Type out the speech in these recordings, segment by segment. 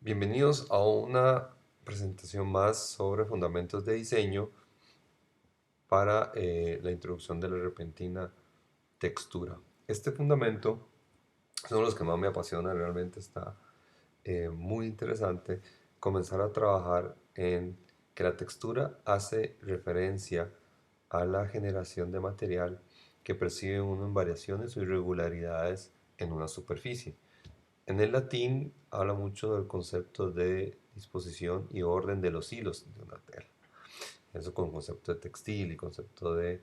Bienvenidos a una presentación más sobre fundamentos de diseño para la introducción de la repentina textura. Este fundamento es uno de los que más me apasiona, realmente está muy interesante comenzar a trabajar en que la textura hace referencia a la generación de material que percibe uno en variaciones o irregularidades en una superficie. En el latín habla mucho del concepto de disposición y orden de los hilos de una tela. Eso con concepto de textil y concepto de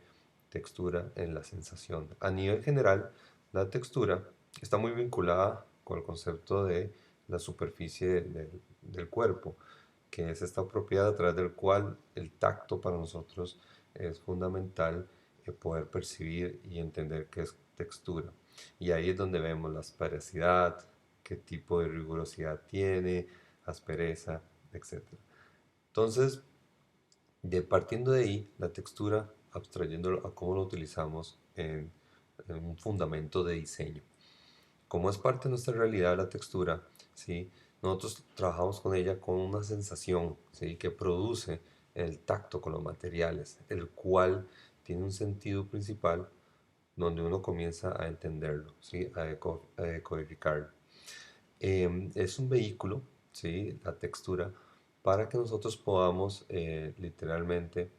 textura en la sensación. A nivel general, la textura está muy vinculada con el concepto de la superficie del cuerpo, que es esta propiedad a través del cual el tacto para nosotros es fundamental poder percibir y entender qué es textura. Y ahí es donde vemos la asperidad, qué tipo de rigurosidad tiene, aspereza, etcétera. Entonces, partiendo de ahí, la textura, abstrayéndolo a cómo lo utilizamos en un fundamento de diseño. Como es parte de nuestra realidad la textura, ¿sí? Nosotros trabajamos con ella con una sensación, ¿sí? Que produce el tacto con los materiales, el cual tiene un sentido principal donde uno comienza a entenderlo, ¿sí? A decodificarlo. Es un vehículo, ¿sí? La textura, para que nosotros podamos literalmente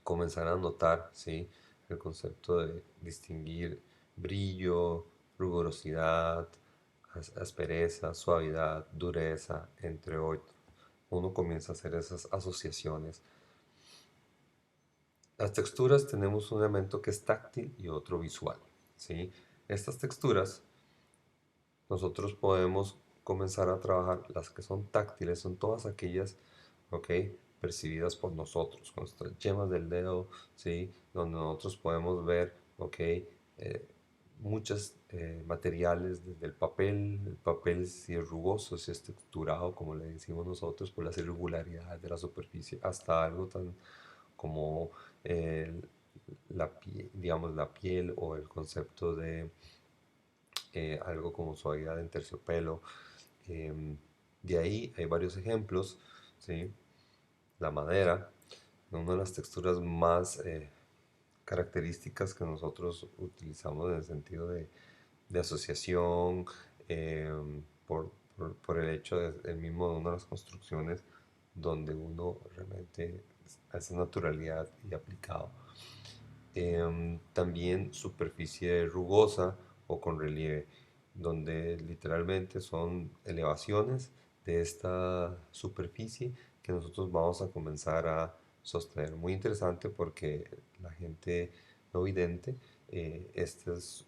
comenzar a notar, ¿sí? El concepto de distinguir brillo, rigurosidad, aspereza, suavidad, dureza, entre otros. Uno comienza a hacer esas asociaciones. Las texturas tenemos un elemento que es táctil y otro visual, ¿sí? Estas texturas nosotros podemos comenzar a trabajar. Las que son táctiles son todas aquellas, ¿ok? Percibidas por nosotros, con nuestras yemas del dedo, ¿sí? Donde nosotros podemos ver, ¿ok? Muchos materiales, desde el papel si es rugoso, si es texturado, como le decimos nosotros, por las irregularidades de la superficie, hasta algo tan como digamos, la piel o el concepto de algo como suavidad en terciopelo. Em, de ahí hay varios ejemplos, ¿sí? La madera, una de las texturas más características que nosotros utilizamos en el sentido de asociación, por el hecho de, el mismo de una de las construcciones donde uno realmente hace naturalidad y aplicado. También superficie rugosa o con relieve, donde literalmente son elevaciones de esta superficie que nosotros vamos a comenzar a sostener. Muy interesante porque la gente no vidente, este es,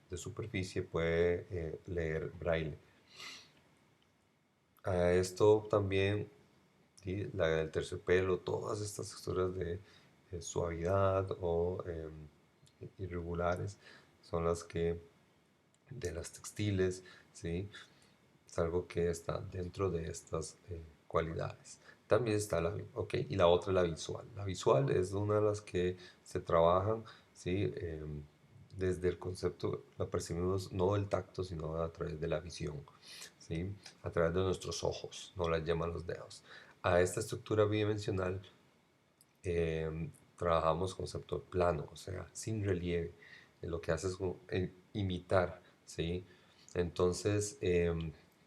de superficie puede leer braille. A esto también, ¿sí? La del terciopelo, todas estas texturas de suavidad o irregulares son las que de las textiles, ¿sí? Es algo que está dentro de estas cualidades. También está ok, y la otra es la visual. La visual es una de las que se trabajan, ¿sí? Desde el concepto, la percibimos no del tacto, sino a través de la visión, ¿sí? A través de nuestros ojos, no las llaman los dedos. A esta estructura bidimensional trabajamos concepto plano, o sea, sin relieve. Lo que hace es imitar, ¿sí? Entonces,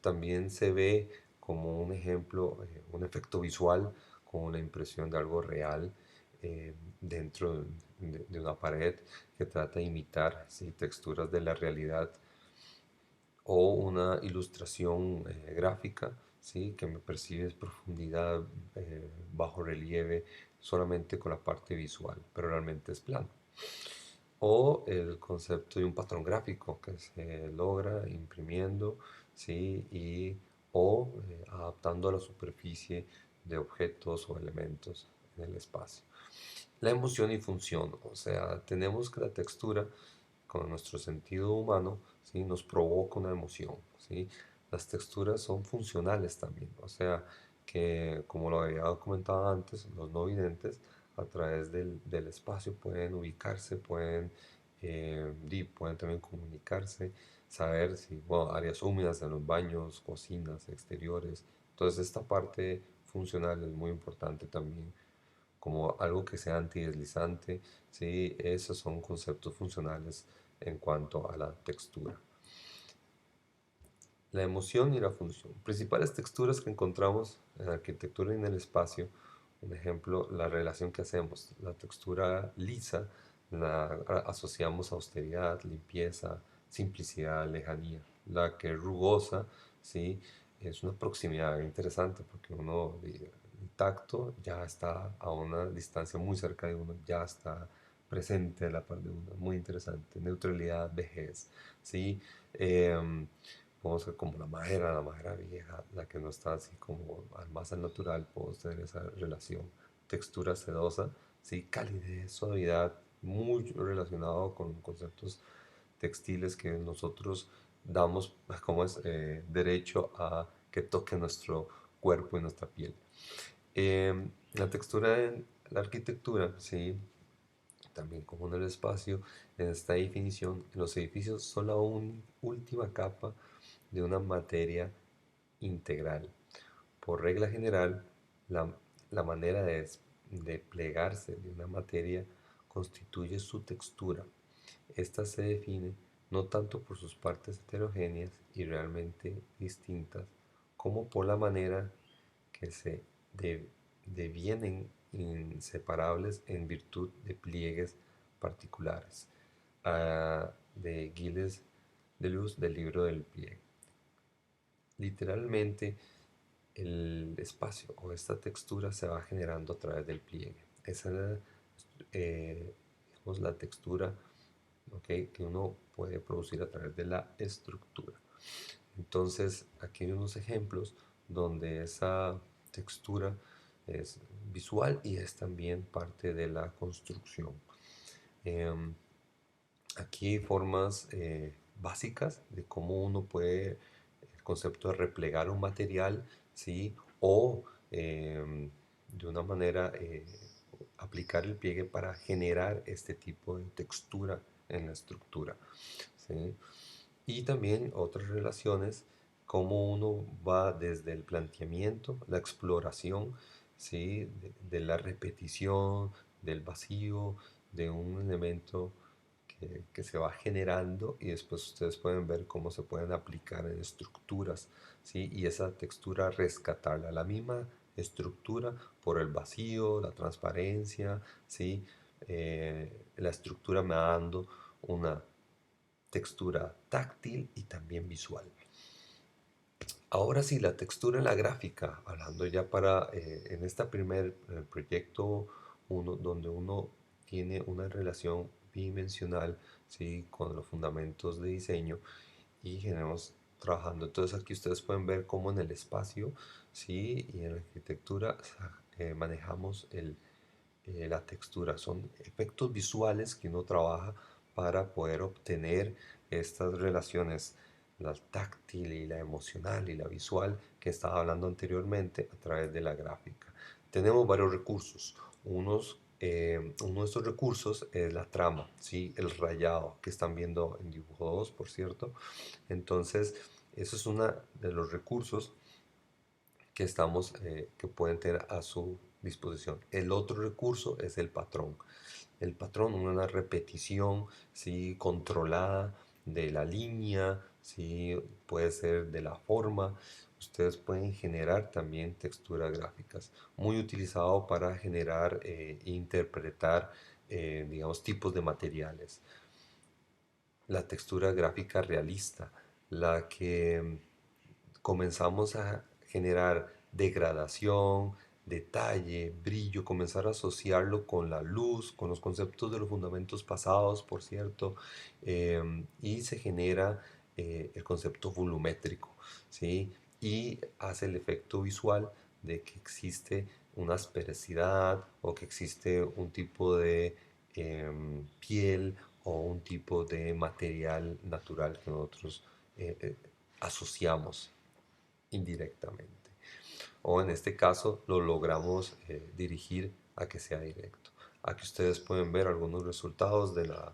también se ve como un ejemplo, un efecto visual, como una impresión de algo real dentro de una pared que trata de imitar, ¿sí? Texturas de la realidad o una ilustración gráfica, ¿sí? Que me percibes profundidad, bajo relieve, solamente con la parte visual, pero realmente es plano. O el concepto de un patrón gráfico que se logra imprimiendo, ¿sí? O adaptando a la superficie de objetos o elementos en el espacio. La emoción y función, o sea, tenemos que la textura con nuestro sentido humano, ¿sí? Nos provoca una emoción, ¿sí? Las texturas son funcionales también, o sea, que como lo había comentado antes, los no videntes a través del espacio pueden ubicarse, pueden también comunicarse, saber si, bueno, áreas húmedas en los baños, cocinas, exteriores. Entonces esta parte funcional es muy importante también, como algo que sea antideslizante, ¿sí? Esos son conceptos funcionales en cuanto a la textura. La emoción y la función. Principales texturas que encontramos en la arquitectura y en el espacio. Un ejemplo, la relación que hacemos. La textura lisa la asociamos a austeridad, limpieza, simplicidad, lejanía. La que es rugosa, ¿sí? Es una proximidad interesante porque uno, el tacto ya está a una distancia muy cerca de uno, ya está presente a la par de uno. Muy interesante. Neutralidad, vejez, ¿sí? Em, Podemos ver como la madera vieja, la que no está así como más al natural, podemos tener esa relación. Textura sedosa, sí, calidez, suavidad, muy relacionado con conceptos textiles que nosotros damos como es derecho a que toque nuestro cuerpo y nuestra piel. La textura en la arquitectura, sí, también como en el espacio, en esta definición, los edificios son la última capa de una materia integral. Por regla general, la, la manera de plegarse de una materia constituye su textura. Esta se define no tanto por sus partes heterogéneas y realmente distintas, como por la manera que se devienen inseparables en virtud de pliegues particulares. De Gilles Deleuze del libro del pliegue. Literalmente, el espacio o esta textura se va generando a través del pliegue. Esa es digamos, la textura, ¿okay?, que uno puede producir a través de la estructura. Entonces, aquí hay unos ejemplos donde esa textura es visual y es también parte de la construcción. Em, Aquí hay formas básicas de cómo uno puede, el concepto de replegar un material, ¿sí? O de una manera aplicar el pliegue para generar este tipo de textura en la estructura, ¿sí? Y también otras relaciones, cómo uno va desde el planteamiento, la exploración, ¿sí? De la repetición, del vacío, de un elemento que se va generando y después ustedes pueden ver cómo se pueden aplicar en estructuras, ¿sí? Y esa textura rescatarla, la misma estructura por el vacío, la transparencia, ¿sí? La estructura me va dando una textura táctil y también visual. Ahora sí, la textura en la gráfica, hablando ya para en este primer proyecto donde uno tiene una relación bidimensional, ¿sí?, con los fundamentos de diseño y generamos trabajando. Entonces aquí ustedes pueden ver cómo en el espacio, ¿sí?, y en la arquitectura manejamos la textura. Son efectos visuales que uno trabaja para poder obtener estas relaciones, la táctil y la emocional y la visual que estaba hablando anteriormente a través de la gráfica. Tenemos varios recursos. Uno de estos recursos es la trama, ¿sí? El rayado que están viendo en dibujo 2, por cierto. Entonces, eso es uno de los recursos que pueden tener a su disposición. El otro recurso es el patrón. El patrón, una repetición, ¿sí?, controlada de la línea, ¿sí?, puede ser de la forma. Ustedes pueden generar también texturas gráficas, muy utilizado para generar e interpretar, digamos, tipos de materiales. La textura gráfica realista, la que comenzamos a generar degradación, detalle, brillo, comenzar a asociarlo con la luz, con los conceptos de los fundamentos pasados, por cierto, y se genera el concepto volumétrico, ¿sí? Y hace el efecto visual de que existe una asperidad o que existe un tipo de piel o un tipo de material natural que nosotros asociamos indirectamente. O en este caso lo logramos dirigir a que sea directo. Aquí ustedes pueden ver algunos resultados de la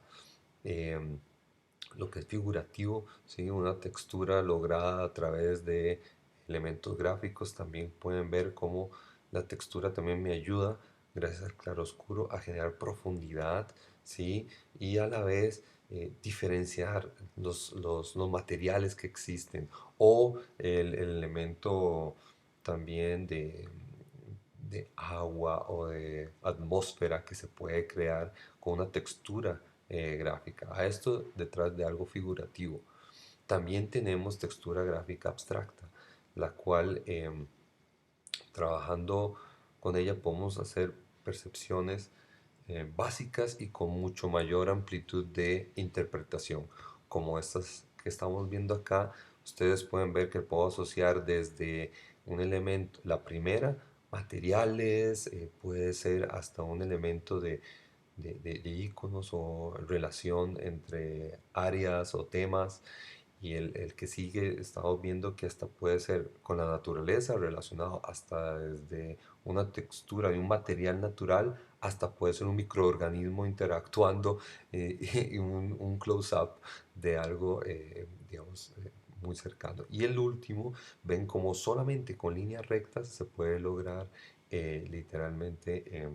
lo que es figurativo, ¿sí? Una textura lograda a través de elementos gráficos. También pueden ver cómo la textura también me ayuda, gracias al claroscuro, a generar profundidad, ¿sí? Y a la vez diferenciar los materiales que existen o el elemento también de agua o de atmósfera que se puede crear con una textura gráfica. A esto detrás de algo figurativo. También tenemos textura gráfica abstracta, la cual trabajando con ella podemos hacer percepciones básicas y con mucho mayor amplitud de interpretación, como estas que estamos viendo acá. Ustedes pueden ver que puedo asociar desde un elemento, la primera, materiales, puede ser hasta un elemento de iconos o relación entre áreas o temas. Y el que sigue, estamos viendo que hasta puede ser con la naturaleza relacionado hasta desde una textura de un material natural hasta puede ser un microorganismo interactuando y un close-up de algo, digamos, muy cercano. Y el último, ven como solamente con líneas rectas se puede lograr literalmente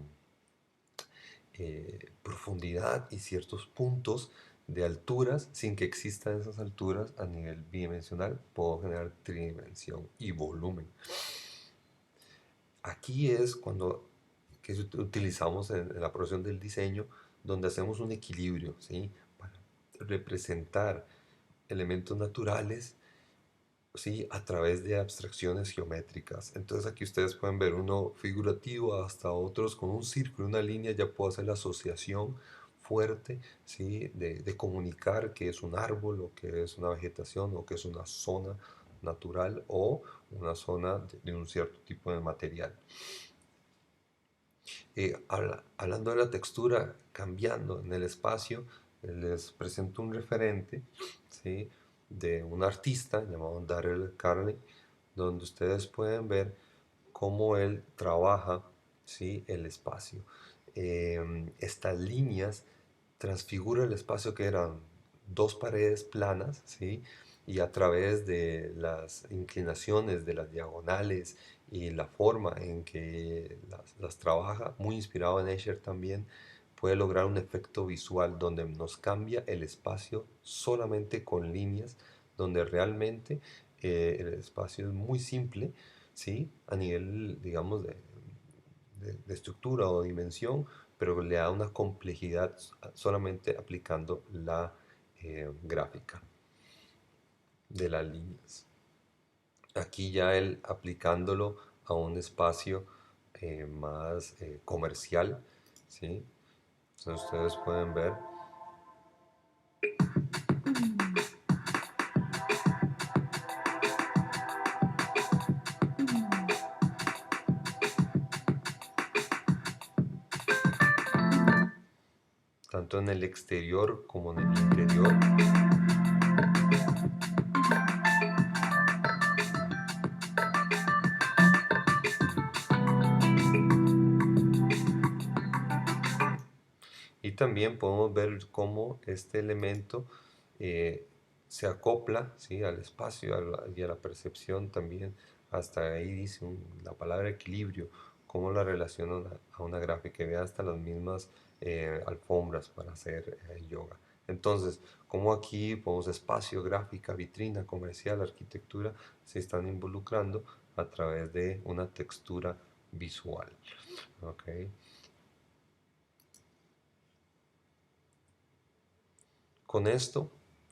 profundidad y ciertos puntos de alturas sin que existan esas alturas a nivel bidimensional. Puedo generar tridimensión y volumen. Aquí es cuando que utilizamos en la profesión del diseño, donde hacemos un equilibrio, ¿sí? Para representar elementos naturales, ¿sí? A través de abstracciones geométricas. Entonces aquí ustedes pueden ver uno figurativo hasta otros con un círculo, una línea, ya puedo hacer la asociación fuerte, ¿sí? De comunicar que es un árbol o que es una vegetación o que es una zona natural o una zona de un cierto tipo de material. Hablando de la textura, cambiando en el espacio, les presento un referente, ¿sí? De un artista llamado Darrell Carney, donde ustedes pueden ver cómo él trabaja, ¿sí? El espacio. Estas líneas transfigura el espacio que eran dos paredes planas, ¿sí? Y a través de las inclinaciones, de las diagonales y la forma en que las trabaja, muy inspirado en Escher también, puede lograr un efecto visual donde nos cambia el espacio solamente con líneas, donde realmente el espacio es muy simple, ¿sí? A nivel, digamos, de estructura o dimensión, pero le da una complejidad solamente aplicando la gráfica de las líneas. Aquí ya él aplicándolo a un espacio más comercial, ¿sí? Entonces ustedes pueden ver tanto en el exterior como en el interior. Y también podemos ver cómo este elemento eh, se acopla, ¿sí? Al espacio y a la percepción también. Hasta ahí dice la palabra equilibrio, cómo la relaciona a una gráfica. Y vea hasta las mismas alfombras para hacer yoga. Entonces, como aquí podemos espacio, gráfica, vitrina, comercial, arquitectura, se están involucrando a través de una textura visual. ¿Okay? Con esto,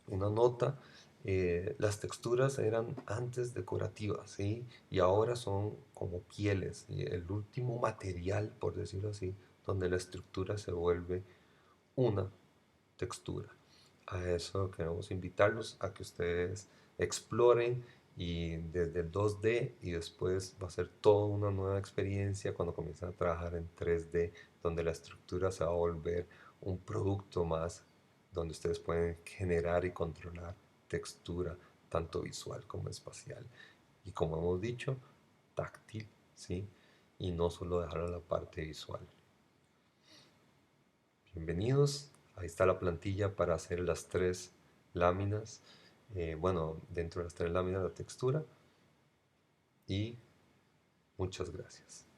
una nota, las texturas eran antes decorativas, ¿sí? Y ahora son como pieles, y el último material, por decirlo así, donde la estructura se vuelve una textura. A eso queremos invitarlos a que ustedes exploren y desde el 2D y después va a ser toda una nueva experiencia cuando comiencen a trabajar en 3D, donde la estructura se va a volver un producto más, donde ustedes pueden generar y controlar textura, tanto visual como espacial. Y como hemos dicho, táctil, ¿sí? Y no solo dejar a la parte visual. Bienvenidos, ahí está la plantilla para hacer las tres láminas, bueno, dentro de las 3 láminas la textura y muchas gracias.